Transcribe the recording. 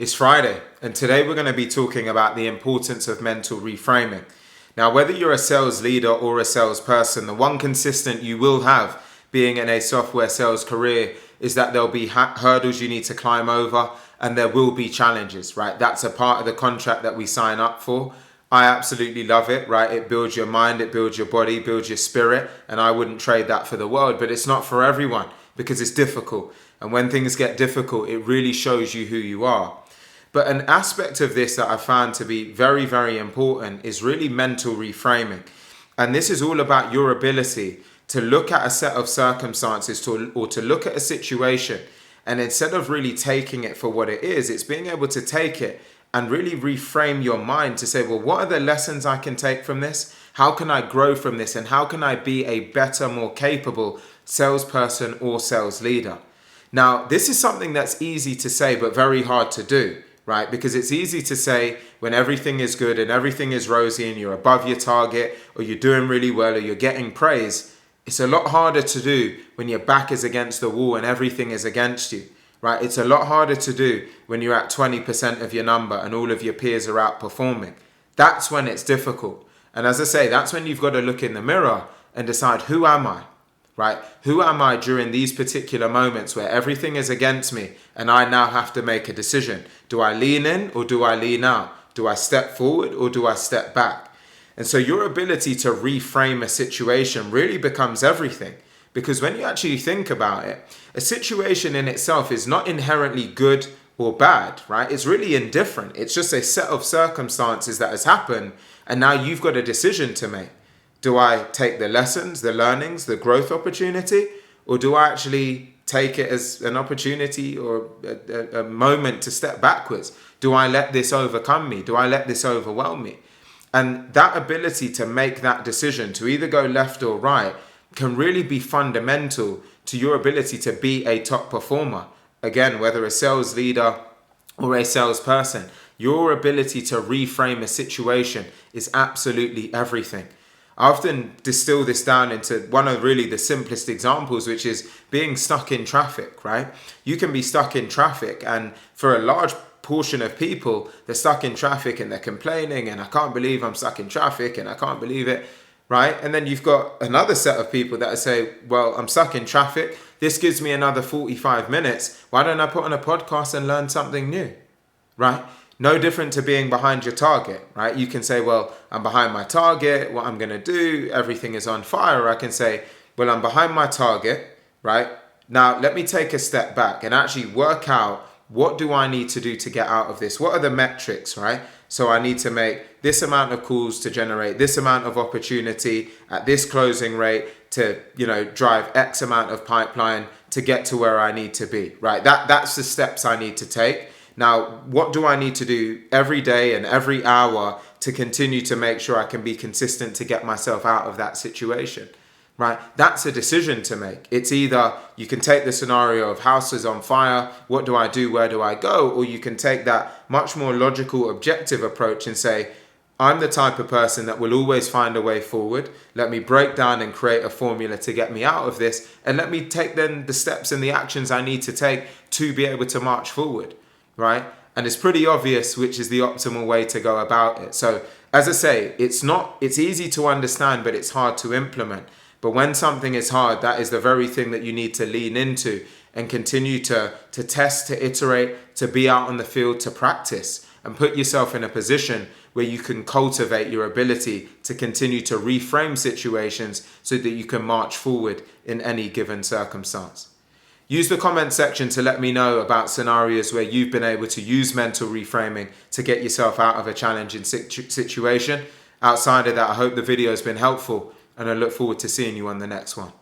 It's Friday, and today we're going to be talking about the importance of mental reframing. Now, whether you're a sales leader or a salesperson, the one consistent you will have being in a software sales career is that there'll be hurdles you need to climb over, and there will be challenges, right? That's a part of the contract that we sign up for. I absolutely love it, right? It builds your mind, it builds your body, builds your spirit, and I wouldn't trade that for the world, but it's not for everyone because it's difficult. And when things get difficult, it really shows you who you are. But an aspect of this that I found to be very, very important is really mental reframing. And this is all about your ability to look at a set of circumstances or to look at a situation, and instead of really taking it for what it is, it's being able to take it and really reframe your mind to say, well, what are the lessons I can take from this? How can I grow from this? And how can I be a better, more capable salesperson or sales leader? Now, this is something that's easy to say, but very hard to do, right? Because it's easy to say when everything is good and everything is rosy and you're above your target or you're doing really well or you're getting praise. It's a lot harder to do when your back is against the wall and everything is against you, right? It's a lot harder to do when you're at 20% of your number and all of your peers are outperforming. That's when it's difficult. And as I say, that's when you've got to look in the mirror and decide, who am I? Right? Who am I during these particular moments where everything is against me and I now have to make a decision? Do I lean in or do I lean out? Do I step forward or do I step back? And so your ability to reframe a situation really becomes everything, because when you actually think about it, a situation in itself is not inherently good or bad, right? It's really indifferent. It's just a set of circumstances that has happened, and now you've got a decision to make. Do I take the lessons, the learnings, the growth opportunity, or do I actually take it as an opportunity or a moment to step backwards? Do I let this overcome me? Do I let this overwhelm me? And that ability to make that decision to either go left or right can really be fundamental to your ability to be a top performer. Again, whether a sales leader or a salesperson, your ability to reframe a situation is absolutely everything. I often distill this down into one of really the simplest examples, which is being stuck in traffic, right? You can be stuck in traffic, and for a large portion of people, they're stuck in traffic and they're complaining, and I can't believe I'm stuck in traffic and I can't believe it, right? And then you've got another set of people that say, well, I'm stuck in traffic. This gives me another 45 minutes. Why don't I put on a podcast and learn something new, right? No different to being behind your target, right? You can say, well, I'm behind my target. What I'm going to do, everything is on fire. Or I can say, well, I'm behind my target, right? Now, let me take a step back and actually work out, what do I need to do to get out of this? What are the metrics, right? So I need to make this amount of calls to generate this amount of opportunity at this closing rate to, drive X amount of pipeline to get to where I need to be, right? That's the steps I need to take. Now, what do I need to do every day and every hour to continue to make sure I can be consistent to get myself out of that situation, right? That's a decision to make. It's either you can take the scenario of house is on fire, what do I do, where do I go? Or you can take that much more logical, objective approach and say, I'm the type of person that will always find a way forward. Let me break down and create a formula to get me out of this. And let me take then the steps and the actions I need to take to be able to march forward. Right? And it's pretty obvious which is the optimal way to go about it. So as I say, it's easy to understand, but it's hard to implement. But when something is hard, that is the very thing that you need to lean into and continue to test, to iterate, to be out on the field, to practice and put yourself in a position where you can cultivate your ability to continue to reframe situations so that you can march forward in any given circumstance. Use the comment section to let me know about scenarios where you've been able to use mental reframing to get yourself out of a challenging situation. Outside of that, I hope the video has been helpful, and I look forward to seeing you on the next one.